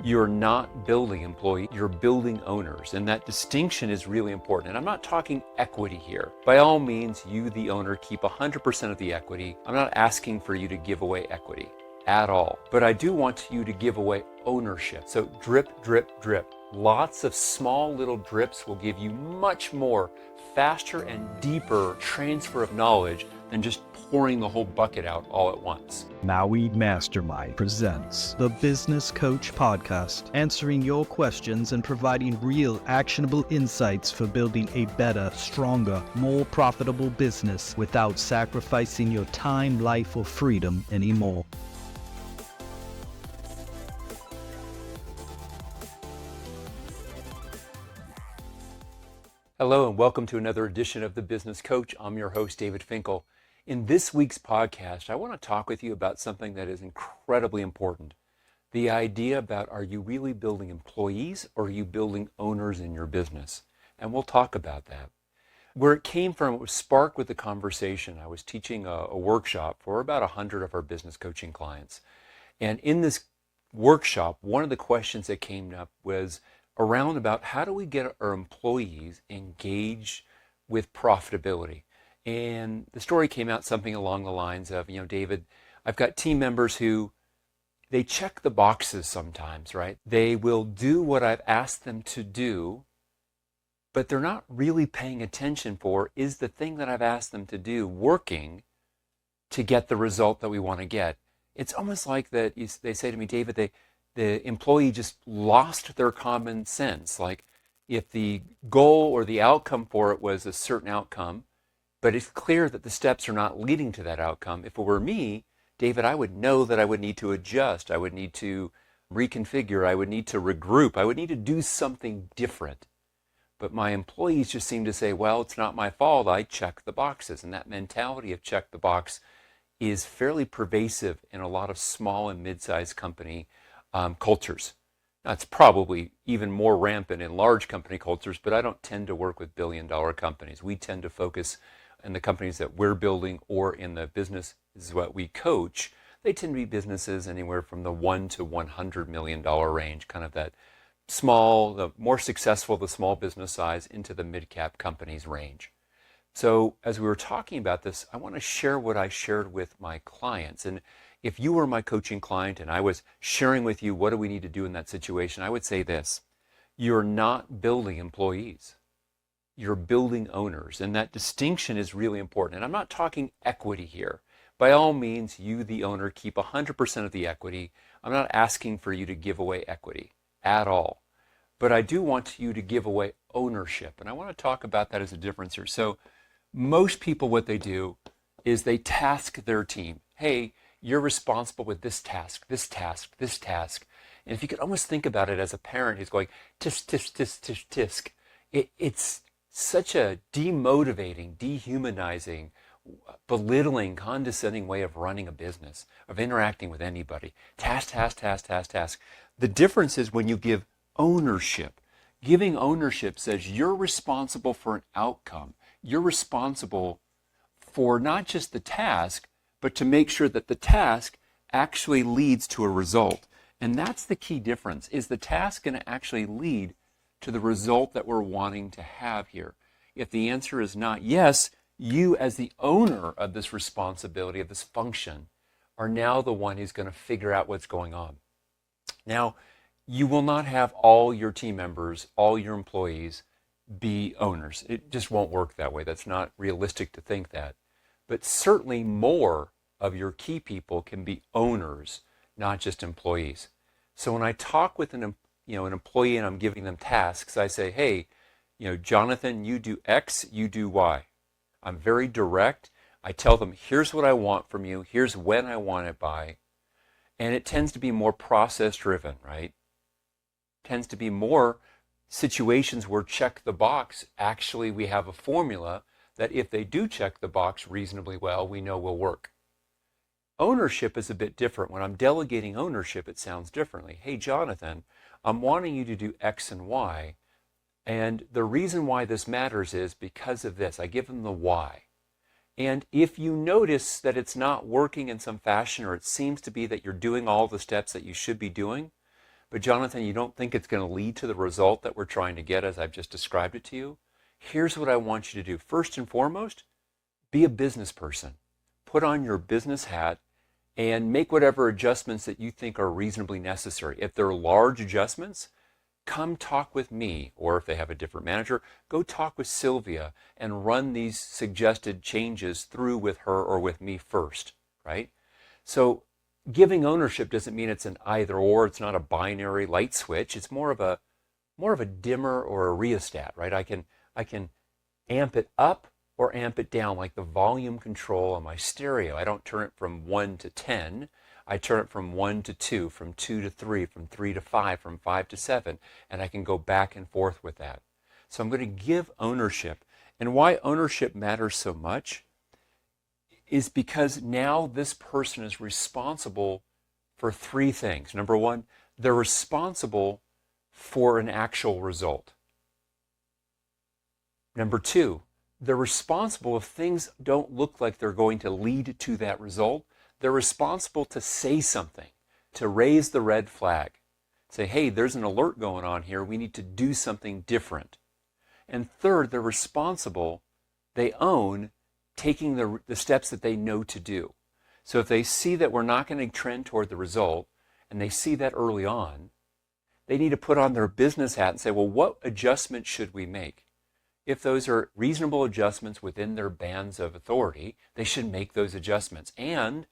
You're not building employees, you're building owners. And that distinction is really important. And I'm not talking equity here. By all means, you, the owner, keep 100% of the equity. I'm not asking for you to give away equity at all. But I do want you to give away ownership. So drip, drip, drip. Lots of small little drips will give you much more faster and deeper transfer of knowledge than just pouring the whole bucket out all at once. Maui Mastermind presents the Business Coach Podcast, answering your questions and providing real actionable insights for building a better, stronger, more profitable business without sacrificing your time, life, or freedom anymore. Hello and welcome to another edition of The Business Coach. I'm your host, David Finkel. In this week's podcast, I want to talk with you about something that is incredibly important. The idea about, are you really building employees or are you building owners in your business? And we'll talk about that. Where it came from, it was sparked with the conversation. I was teaching a workshop for about 100 of our business coaching clients. And in this workshop, one of the questions that came up was around about how do we get our employees engaged with profitability? And the story came out something along the lines of, David, I've got team members who, they check the boxes sometimes, right? They will do what I've asked them to do, but they're not really paying attention for, is the thing that I've asked them to do working to get the result that we want to get? It's almost like that they say to me, David, the employee just lost their common sense. Like if the goal or the outcome for it was a certain outcome, but it's clear that the steps are not leading to that outcome. If it were me, David, I would know that I would need to adjust. I would need to reconfigure. I would need to regroup. I would need to do something different. But my employees just seem to say, well, it's not my fault. I check the boxes. And that mentality of check the box is fairly pervasive in a lot of small and mid-sized company cultures. Now, it's probably even more rampant in large company cultures, but I don't tend to work with billion-dollar companies. We tend to focus in the companies that we're building or in the business is what we coach. They tend to be businesses anywhere from the $1 to $100 million range, kind of that small, the more successful the small business size into the mid-cap companies range. So as we were talking about this, I want to share what I shared with my clients. And if you were my coaching client and I was sharing with you what do we need to do in that situation, I would say this: you're not building employees. You're building owners. And that distinction is really important. And I'm not talking equity here. By all means, you, the owner, keep 100% of the equity. I'm not asking for you to give away equity at all. But I do want you to give away ownership. And I want to talk about that as a difference here. So most people, what they do is they task their team. Hey, you're responsible with this task, this task, this task. And if you could almost think about it as a parent who's going, tisk, tisk, tisk, tisk, tisk. It's such a demotivating, dehumanizing, belittling, condescending way of running a business, of interacting with anybody. Task, task, task, task, task. The difference is when you give ownership. Giving ownership says you're responsible for an outcome. You're responsible for not just the task, but to make sure that the task actually leads to a result. And that's the key difference. Is the task going to actually lead to the result that we're wanting to have here? If the answer is not yes, you as the owner of this responsibility, of this function, are now the one who's going to figure out what's going on. Now, you will not have all your team members, all your employees be owners. It just won't work that way. That's not realistic to think that. But certainly more of your key people can be owners, not just employees. So when I talk with an employee and I'm giving them tasks, I say, hey, Jonathan, you do X, you do Y. I'm very direct. I tell them, here's what I want from you. Here's when I want it by. And it tends to be more process driven, right? It tends to be more situations where check the box. Actually, we have a formula that if they do check the box reasonably well, we know will work. Ownership is a bit different. When I'm delegating ownership, it sounds differently. Hey, Jonathan, I'm wanting you to do X and Y. And the reason why this matters is because of this. I give them the why. And if you notice that it's not working in some fashion, or it seems to be that you're doing all the steps that you should be doing, but Jonathan, you don't think it's going to lead to the result that we're trying to get as I've just described it to you, here's what I want you to do. First and foremost, be a business person. Put on your business hat and make whatever adjustments that you think are reasonably necessary. If they're large adjustments, come talk with me, or if they have a different manager, go talk with Sylvia and run these suggested changes through with her or with me first, right? So giving ownership doesn't mean it's an either or, it's not a binary light switch. It's more of a dimmer or a rheostat, right? I can amp it up or amp it down, like the volume control on my stereo. I don't turn it from 1 to 10. I turn it from 1 to 2, from 2 to 3, from 3 to 5, from 5 to 7, and I can go back and forth with that. So I'm going to give ownership. And why ownership matters so much is because now this person is responsible for three things. Number one, they're responsible for an actual result. Number two, they're responsible if things don't look like they're going to lead to that result. They're responsible to say something, to raise the red flag. Say, hey, there's an alert going on here. We need to do something different. And third, they're responsible, they own taking the steps that they know to do. So if they see that we're not going to trend toward the result, and they see that early on, they need to put on their business hat and say, well, what adjustments should we make? If those are reasonable adjustments within their bands of authority, they should make those adjustments. And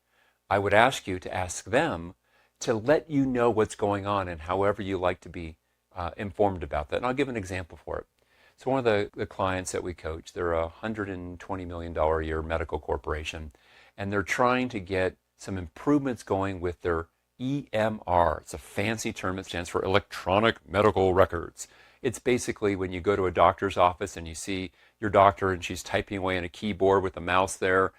I would ask you to ask them to let you know what's going on and however you like to be informed about that. And I'll give an example for it. So one of the clients that we coach, they're a $120 million a year medical corporation, and they're trying to get some improvements going with their EMR. It's a fancy term. It stands for electronic medical records. It's basically when you go to a doctor's office and you see your doctor and she's typing away on a keyboard with a mouse there,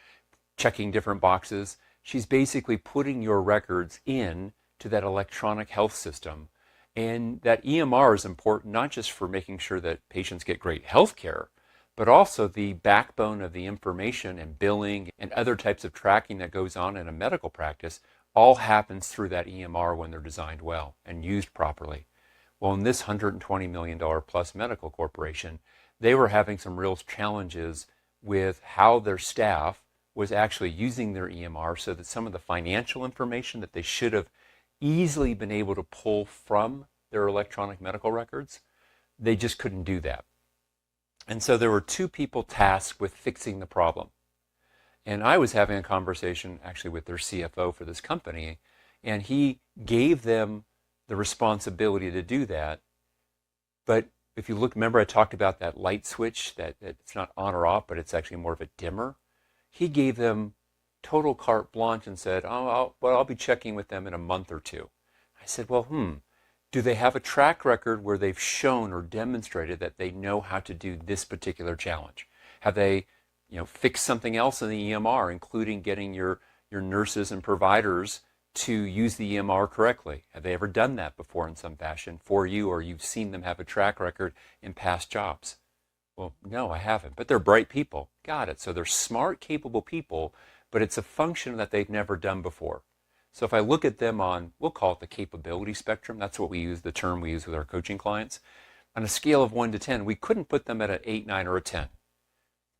checking different boxes. She's basically putting your records in to that electronic health system. And that EMR is important not just for making sure that patients get great health care, but also the backbone of the information and billing and other types of tracking that goes on in a medical practice all happens through that EMR when they're designed well and used properly. Well, in this $120 million plus medical corporation, they were having some real challenges with how their staff was actually using their EMR, so that some of the financial information that they should have easily been able to pull from their electronic medical records, they just couldn't do that. And so there were two people tasked with fixing the problem. And I was having a conversation actually with their CFO for this company, and he gave them the responsibility to do that. But if you look, remember I talked about that light switch, that it's not on or off, but it's actually more of a dimmer. He gave them total carte blanche and said, I'll be checking with them in a month or two. I said, well, do they have a track record where they've shown or demonstrated that they know how to do this particular challenge? Have they fixed something else in the EMR, including getting your nurses and providers to use the EMR correctly? Have they ever done that before in some fashion for you, or you've seen them have a track record in past jobs? Well, no, I haven't, but they're bright people. Got it. So they're smart, capable people, but it's a function that they've never done before. So if I look at them on, we'll call it the capability spectrum, that's what we use, the term we use with our coaching clients. On a scale of 1 to 10, we couldn't put them at an 8, 9, or a 10.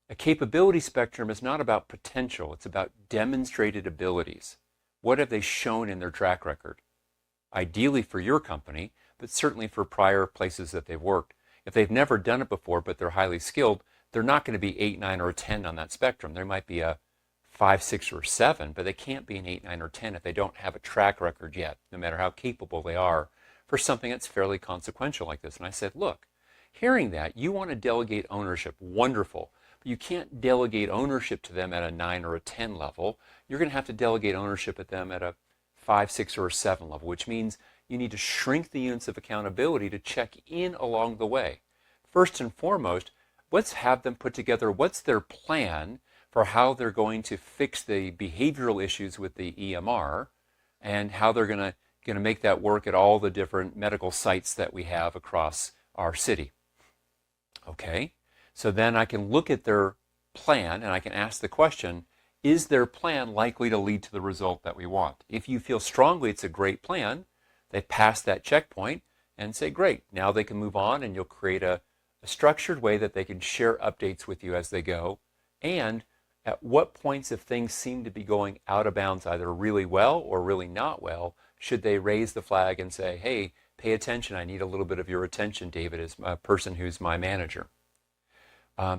A capability spectrum is not about potential, it's about demonstrated abilities. What have they shown in their track record? Ideally for your company, but certainly for prior places that they've worked. If they've never done it before, but they're highly skilled, they're not going to be 8, 9, or a 10 on that spectrum. There might be a 5, 6, or 7, but they can't be an 8, 9, or 10 if they don't have a track record yet, no matter how capable they are for something that's fairly consequential like this. And I said, look, hearing that, you want to delegate ownership, wonderful. But you can't delegate ownership to them at a 9 or a 10 level. You're going to have to delegate ownership at them at a 5, 6, or a 7 level, which means you need to shrink the units of accountability to check in along the way. First and foremost, let's have them put together what's their plan for how they're going to fix the behavioral issues with the EMR and how they're going to make that work at all the different medical sites that we have across our city. Okay, so then I can look at their plan, and I can ask the question, is their plan likely to lead to the result that we want? If you feel strongly it's a great plan, they pass that checkpoint and say, great, now they can move on, and you'll create a structured way that they can share updates with you as they go. And at what points, if things seem to be going out of bounds either really well or really not well, should they raise the flag and say, hey, pay attention, I need a little bit of your attention, David, as a person who's my manager.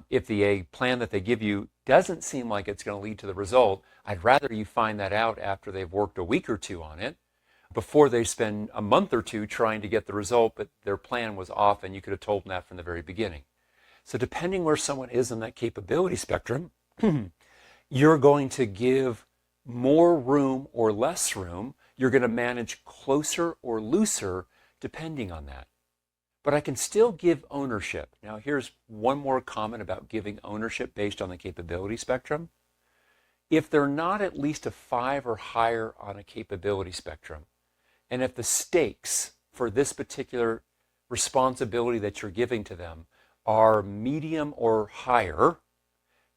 If the plan that they give you doesn't seem like it's going to lead to the result, I'd rather you find that out after they've worked a week or two on it, before they spend a month or two trying to get the result, but their plan was off and you could have told them that from the very beginning. So depending where someone is in that capability spectrum, you're going to give more room or less room. You're going to manage closer or looser depending on that. But I can still give ownership. Now here's one more comment about giving ownership based on the capability spectrum. If they're not at least a 5 or higher on a capability spectrum, and if the stakes for this particular responsibility that you're giving to them are medium or higher,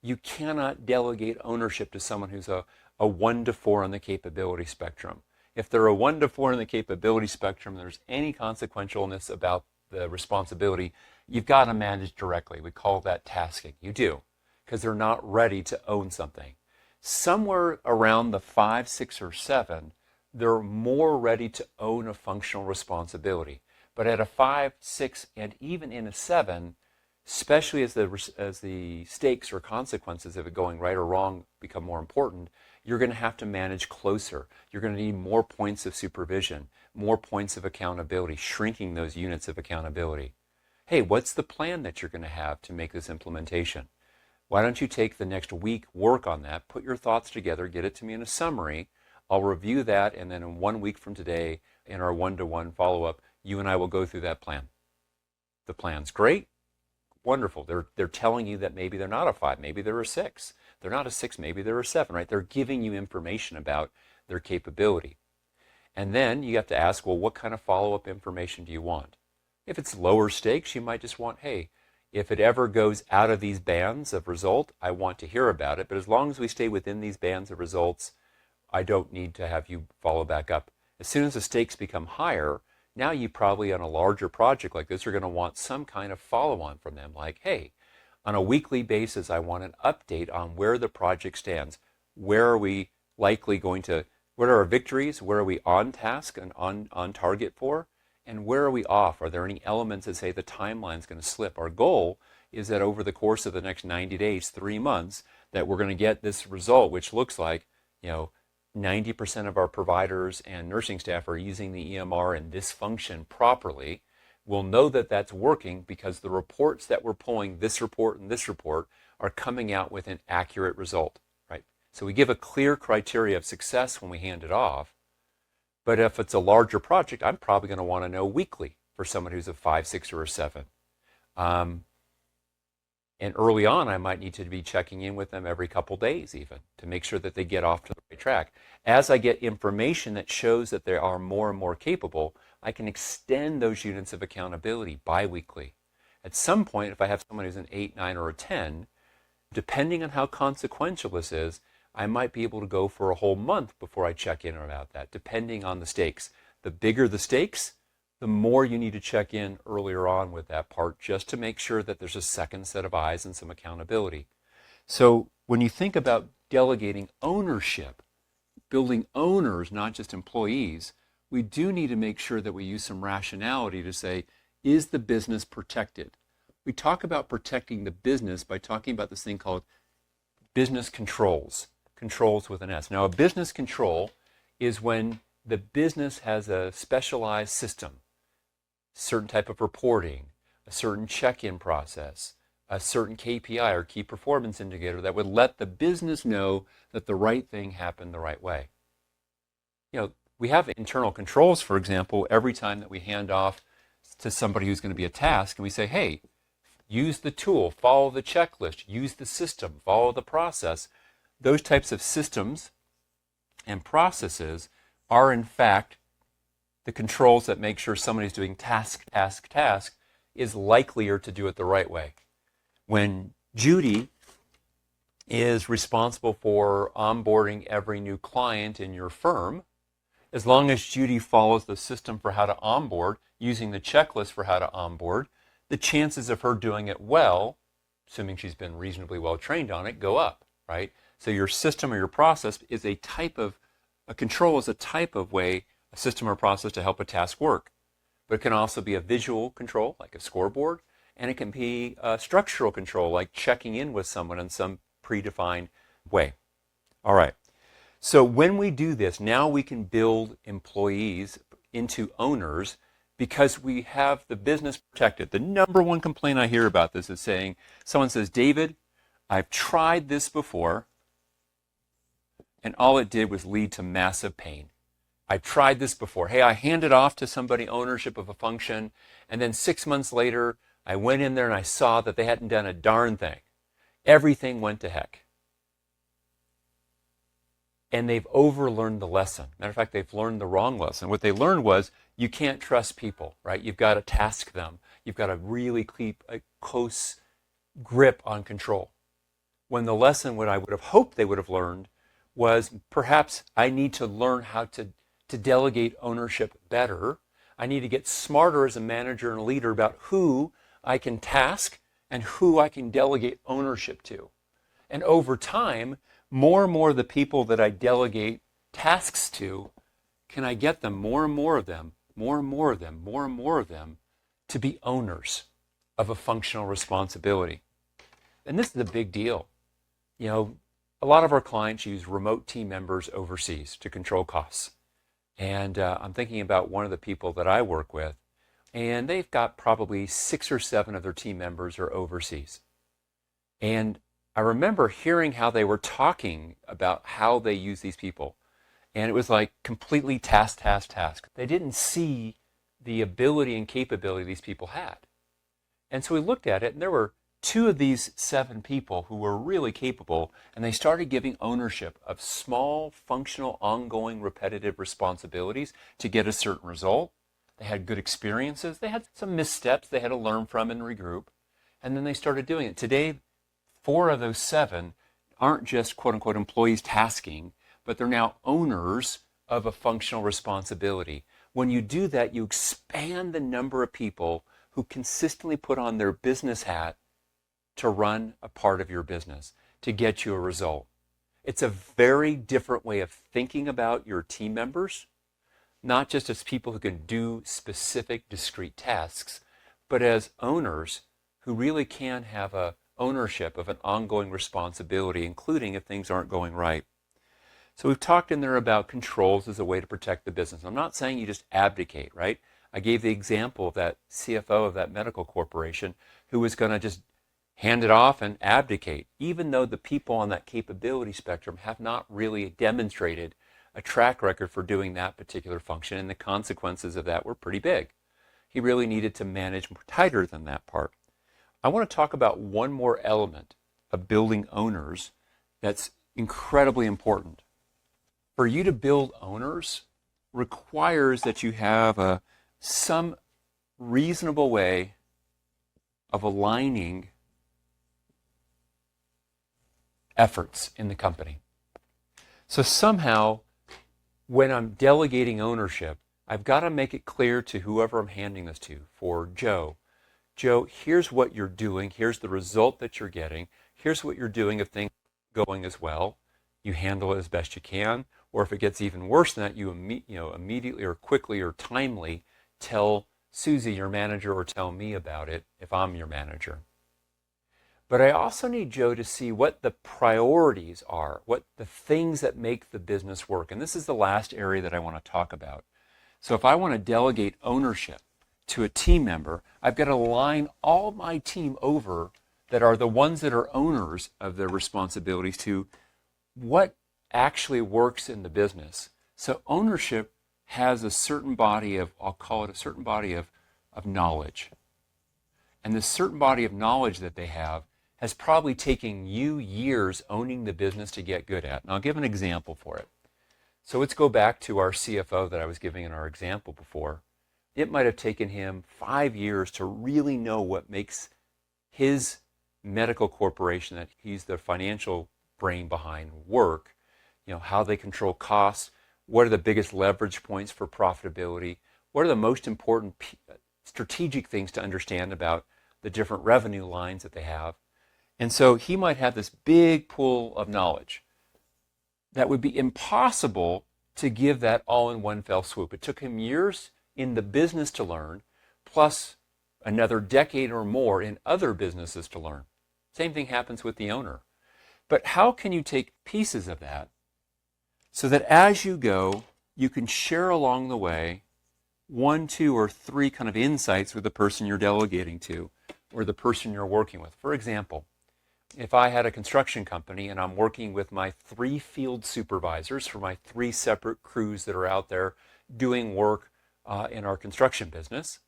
you cannot delegate ownership to someone who's a 1 to 4 on the capability spectrum. If they're a 1 to 4 on the capability spectrum, there's any consequentialness about the responsibility, you've got to manage directly. We call that tasking. You do, because they're not ready to own something. Somewhere around the 5, 6, or 7, they're more ready to own a functional responsibility. But at a 5, 6, and even in a 7, especially as the stakes or consequences of it going right or wrong become more important, you're going to have to manage closer. You're going to need more points of supervision, more points of accountability, shrinking those units of accountability. Hey, what's the plan that you're going to have to make this implementation? Why don't you take the next week, work on that, put your thoughts together, get it to me in a summary. I'll review that, and then in 1 week from today, in our one-to-one follow-up, you and I will go through that plan. The plan's great. Wonderful. They're telling you that maybe they're not a 5, maybe they're a 6. They're not a 6, maybe they're a 7, right? They're giving you information about their capability. And then you have to ask, well, what kind of follow-up information do you want? If it's lower stakes, you might just want, hey, if it ever goes out of these bands of result, I want to hear about it. But as long as we stay within these bands of results, I don't need to have you follow back up. As soon as the stakes become higher, now you probably on a larger project like this are going to want some kind of follow-on from them, like, hey, on a weekly basis, I want an update on where the project stands. Where are we likely going to, what are our victories? Where are we on task and on target for? And where are we off? Are there any elements that say the timeline's going to slip? Our goal is that over the course of the next 90 days, 3 months, that we're going to get this result, which looks like, 90% of our providers and nursing staff are using the EMR and this function properly. We'll know that that's working because the reports that we're pulling, this report and this report, are coming out with an accurate result, right? So we give a clear criteria of success when we hand it off. But if it's a larger project, I'm probably going to want to know weekly for someone who's a 5, 6, or a 7. And early on, I might need to be checking in with them every couple days even to make sure that they get off to the right track. As I get information that shows that they are more and more capable, I can extend those units of accountability biweekly. At some point, if I have someone who's an 8, 9, or a 10, depending on how consequential this is, I might be able to go for a whole month before I check in about that, depending on the stakes. The bigger the stakes, the more you need to check in earlier on with that part just to make sure that there's a second set of eyes and some accountability. So when you think about delegating ownership, building owners, not just employees, we do need to make sure that we use some rationality to say, is the business protected? We talk about protecting the business by talking about this thing called business controls, controls with an S. Now, a business control is when the business has a specialized system, certain type of reporting, a certain check-in process, a certain KPI or key performance indicator that would let the business know that the right thing happened the right way. We have internal controls, for example, every time that we hand off to somebody who's going to be a task, and we say, hey, use the tool, follow the checklist, use the system, follow the process. Those types of systems and processes are, in fact, the controls that make sure somebody's doing task is likelier to do it the right way. When Judy is responsible for onboarding every new client in your firm, as long as Judy follows the system for how to onboard, using the checklist for how to onboard, the chances of her doing it well, assuming she's been reasonably well trained on it, go up, right? So your system or your process is a type of, a control is a type of way, a system or process to help a task work. But it can also be a visual control, like a scoreboard, and it can be a structural control, like checking in with someone in some predefined way. All right. So when we do this, now we can build employees into owners because we have the business protected. The number one complaint I hear about this is saying, someone says, David, I've tried this before, and all it did was lead to massive pain. I tried this before. Hey, I handed off to somebody ownership of a function, and then 6 months later, I went in there and I saw that they hadn't done a darn thing. Everything went to heck. And they've overlearned the lesson. Matter of fact, they've learned the wrong lesson. What they learned was you can't trust people, right? You've got to task them. You've got to really keep a close grip on control. When the lesson, what I would have hoped they would have learned, was perhaps I need to learn how to delegate ownership better. I need to get smarter as a manager and a leader about who I can task and who I can delegate ownership to. And over time, more and more of the people that I delegate tasks to, can I get them, more and more of them, more and more of them, more and more of them, to be owners of a functional responsibility. And this is a big deal. You know, a lot of our clients use remote team members overseas to control costs. And I'm thinking about one of the people that I work with, and they've got probably 6 or 7 of their team members are overseas. And I remember hearing how they were talking about how they use these people. And it was like completely task. They didn't see the ability and capability these people had. And so we looked at it, and there were 2 of these 7 people who were really capable, and they started giving ownership of small, functional, ongoing, repetitive responsibilities to get a certain result. They had good experiences. They had some missteps they had to learn from and regroup. And then they started doing it. Today, 4 of those 7 aren't just quote-unquote employees tasking, but they're now owners of a functional responsibility. When you do that, you expand the number of people who consistently put on their business hat to run a part of your business, to get you a result. It's a very different way of thinking about your team members, not just as people who can do specific, discrete tasks, but as owners who really can have a ownership of an ongoing responsibility, including if things aren't going right. So we've talked in there about controls as a way to protect the business. I'm not saying you just abdicate, right? I gave the example of that CFO of that medical corporation who was going to just hand it off and abdicate, even though the people on that capability spectrum have not really demonstrated a track record for doing that particular function, and the consequences of that were pretty big. He really needed to manage tighter than that part. I want to talk about one more element of building owners that's incredibly important. For you to build owners requires that you have some reasonable way of aligning efforts in the company. So somehow, when I'm delegating ownership, I've got to make it clear to whoever I'm handing this to. For Joe, here's what you're doing. Here's the result that you're getting. Here's what you're doing if things are going as well. You handle it as best you can. Or if it gets even worse than that, you immediately or quickly or timely tell Susie, your manager, or tell me about it if I'm your manager. But I also need Joe to see what the priorities are, what the things that make the business work. And this is the last area that I want to talk about. So if I want to delegate ownership to a team member, I've got to align all my team over that are the ones that are owners of their responsibilities to what actually works in the business. So ownership has a certain body of, I'll call it a certain body of knowledge. And this certain body of knowledge that they have has probably taken you years owning the business to get good at. And I'll give an example for it. So let's go back to our CFO that I was giving in our example before. It might have taken him 5 years to really know what makes his medical corporation, that he's the financial brain behind work, how they control costs, what are the biggest leverage points for profitability, what are the most important strategic things to understand about the different revenue lines that they have. And so he might have this big pool of knowledge that would be impossible to give that all in one fell swoop. It took him years in the business to learn, plus another decade or more in other businesses to learn. Same thing happens with the owner. But how can you take pieces of that so that as you go, you can share along the way 1, 2, or 3 kind of insights with the person you're delegating to or the person you're working with? For example, if I had a construction company and I'm working with my 3 field supervisors for my 3 separate crews that are out there doing work in our construction business,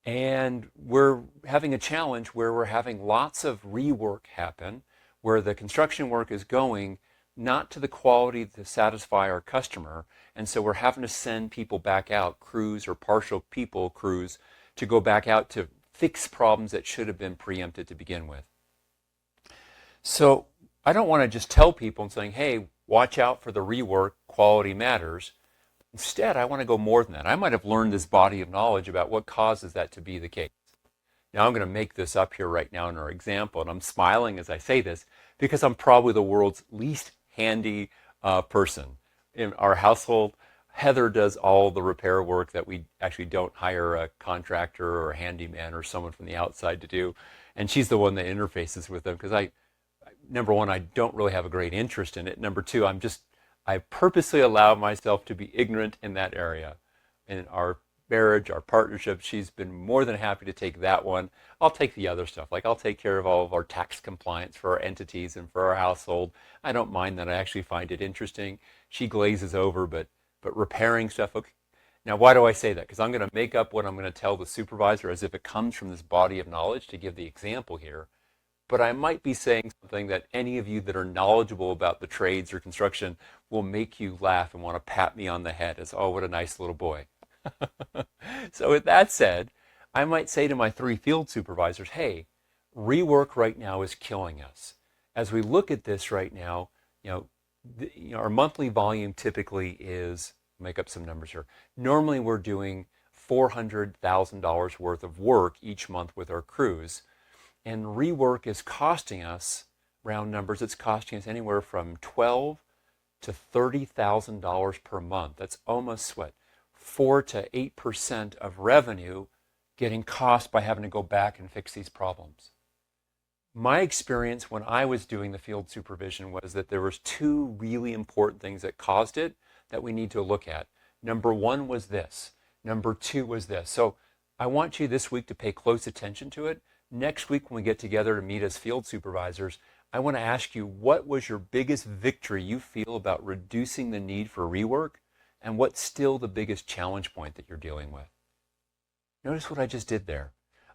and we're having a challenge where we're having lots of rework happen, where the construction work is going not to the quality to satisfy our customer, and so we're having to send people back out, crews or partial people crews, to go back out to fix problems that should have been preempted to begin with. So I don't want to just tell people and saying, hey, watch out for the rework, quality matters. Instead, I want to go more than that. I might have learned this body of knowledge about what causes that to be the case. Now I'm going to make this up here right now in our example, and I'm smiling as I say this because I'm probably the world's least handy person. In our household, Heather does all the repair work that we actually don't hire a contractor or a handyman or someone from the outside to do. And she's the one that interfaces with them because number one, I don't really have a great interest in it. Number two, I purposely allow myself to be ignorant in that area. In our marriage, our partnership, she's been more than happy to take that one. I'll take the other stuff. Like I'll take care of all of our tax compliance for our entities and for our household. I don't mind that. I actually find it interesting. She glazes over, but repairing stuff, okay. Now, why do I say that? Because I'm going to make up what I'm going to tell the supervisor as if it comes from this body of knowledge to give the example here. But I might be saying something that any of you that are knowledgeable about the trades or construction will make you laugh and want to pat me on the head as, oh, what a nice little boy. So with that said, I might say to my 3 field supervisors, hey, rework right now is killing us. As we look at this right now, our monthly volume typically is, make up some numbers here, normally we're doing $400,000 worth of work each month with our crews. And rework is costing us, round numbers, it's costing us anywhere from $12,000 to $30,000 per month. That's almost 4 to 8% of revenue getting cost by having to go back and fix these problems. My experience when I was doing the field supervision was that there was 2 really important things that caused it that we need to look at. Number 1 was this. Number 2 was this. So I want you this week to pay close attention to it. Next week when we get together to meet as field supervisors, I want to ask you, what was your biggest victory you feel about reducing the need for rework, and what's still the biggest challenge point that you're dealing with? Notice what I just did there.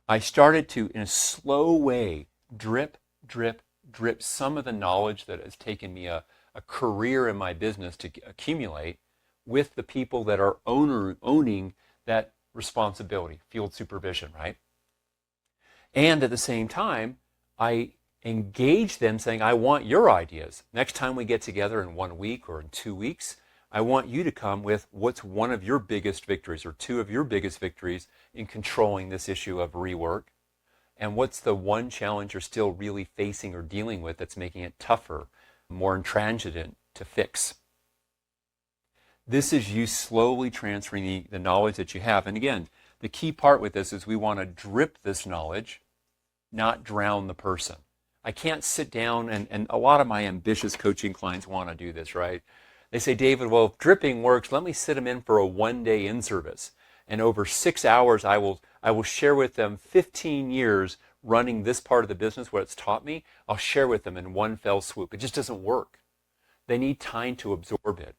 I started to, in a slow way, drip, drip, drip some of the knowledge that has taken me a career in my business to accumulate with the people that are owning that responsibility, field supervision, right? And at the same time, I engage them saying, I want your ideas. Next time we get together in 1 week or in 2 weeks, I want you to come with what's one of your biggest victories or 2 of your biggest victories in controlling this issue of rework. And what's the one challenge you're still really facing or dealing with that's making it tougher, more intransigent to fix. This is you slowly transferring the knowledge that you have. And again, the key part with this is we want to drip this knowledge, not drown the person. I can't sit down, and a lot of my ambitious coaching clients want to do this, right? They say, David, well, if dripping works, let me sit them in for a 1-day in-service. And over 6 hours, I will share with them 15 years running this part of the business, what it's taught me. I'll share with them in one fell swoop. It just doesn't work. They need time to absorb it.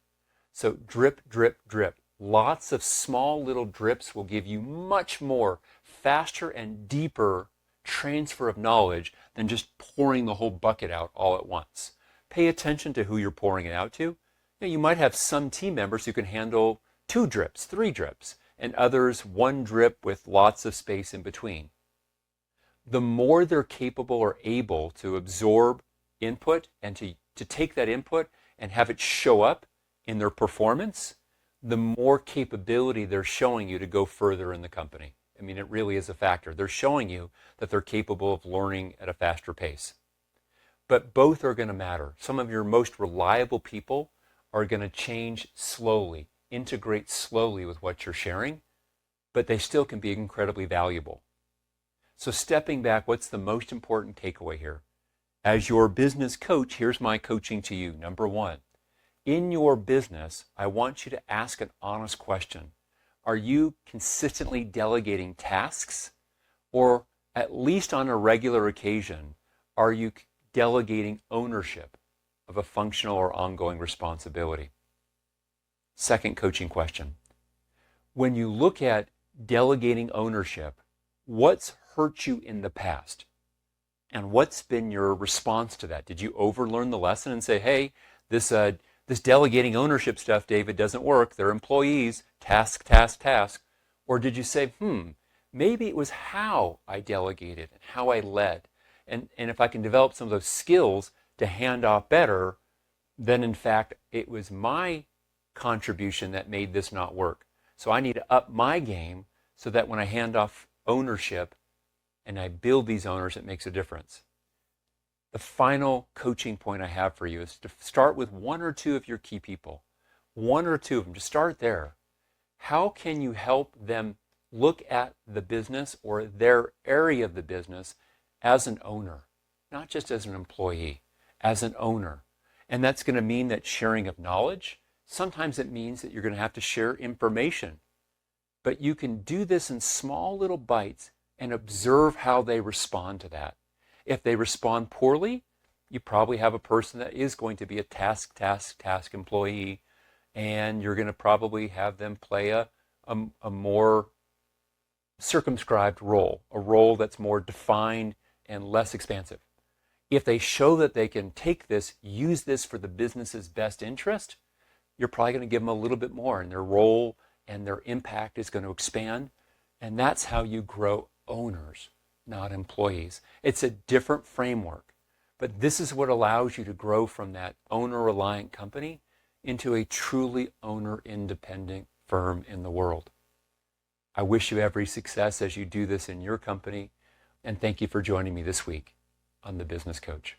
So drip, drip, drip. Lots of small little drips will give you much more faster and deeper transfer of knowledge than just pouring the whole bucket out all at once. Pay attention to who you're pouring it out to. You might have some team members who can handle 2 drips, 3 drips, and others 1 drip with lots of space in between. The more they're capable or able to absorb input and to to take that input and have it show up in their performance, the more capability they're showing you to go further in the company. I mean, it really is a factor. They're showing you that they're capable of learning at a faster pace. But both are going to matter. Some of your most reliable people are going to change slowly, integrate slowly with what you're sharing, but they still can be incredibly valuable. So stepping back, what's the most important takeaway here? As your business coach, here's my coaching to you. Number one, in your business, I want you to ask an honest question. Are you consistently delegating tasks? Or at least on a regular occasion, are you delegating ownership of a functional or ongoing responsibility? Second coaching question. When you look at delegating ownership, what's hurt you in the past? And what's been your response to that? Did you overlearn the lesson and say, hey, this delegating ownership stuff, David, doesn't work. They're employees, task, task, task. Or did you say, maybe it was how I delegated and how I led. And if I can develop some of those skills to hand off better, then in fact, it was my contribution that made this not work. So I need to up my game so that when I hand off ownership and I build these owners, it makes a difference. The final coaching point I have for you is to start with one or two of your key people. One or two of them, just start there. How can you help them look at the business or their area of the business as an owner, not just as an employee, as an owner? And that's going to mean that sharing of knowledge. Sometimes it means that you're going to have to share information. But you can do this in small little bites and observe how they respond to that. If they respond poorly, you probably have a person that is going to be a task employee, and you're going to probably have them play a more circumscribed role, a role that's more defined and less expansive. If they show that they can take this, use this for the business's best interest, you're probably going to give them a little bit more, and their role and their impact is going to expand. And that's how you grow owners, not employees. It's a different framework, but this is what allows you to grow from that owner-reliant company into a truly owner-independent firm in the world. I wish you every success as you do this in your company, and thank you for joining me this week on The Business Coach.